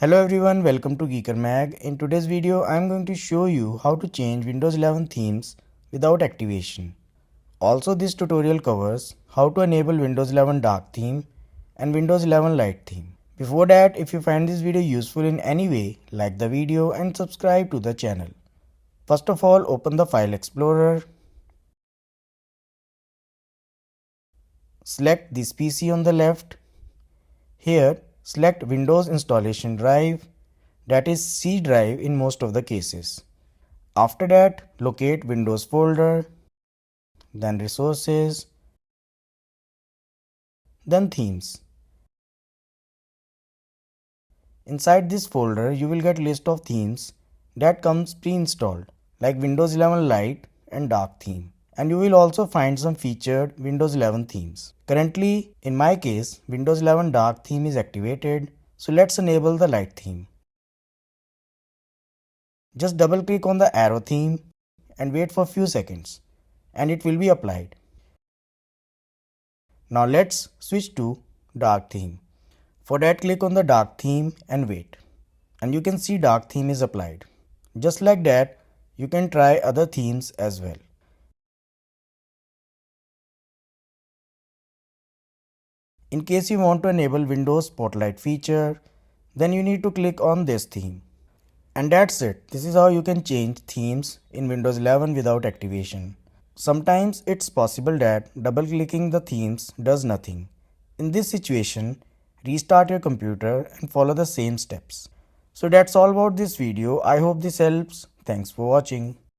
Hello everyone, welcome to Geeker Mag. In today's video, I am going to show you how to change Windows 11 themes without activation. Also, this tutorial covers how to enable Windows 11 Dark Theme and Windows 11 Light Theme. Before that, if you find this video useful in any way, like the video and subscribe to the channel. First of all, open the File Explorer. Select this PC on the left. Here, select Windows Installation Drive, that is C drive in most of the cases. After that, locate Windows folder, then Resources, then Themes. Inside this folder, you will get list of themes that comes pre-installed like Windows 11 Lite and Dark theme. And you will also find some featured Windows 11 themes. Currently, in my case, Windows 11 Dark theme is activated, so let's enable the Light theme. Just double click on the arrow theme and wait for few seconds and it will be applied. Now let's switch to Dark theme. For that, click on the Dark theme and wait. And you can see Dark theme is applied. Just like that, you can try other themes as well. In case you want to enable Windows Spotlight feature, then you need to click on this theme. And that's it. This is how you can change themes in Windows 11 without activation. Sometimes it's possible that double clicking the themes does nothing. In this situation, restart your computer and follow the same steps. So that's all about this video. I hope this helps. Thanks for watching.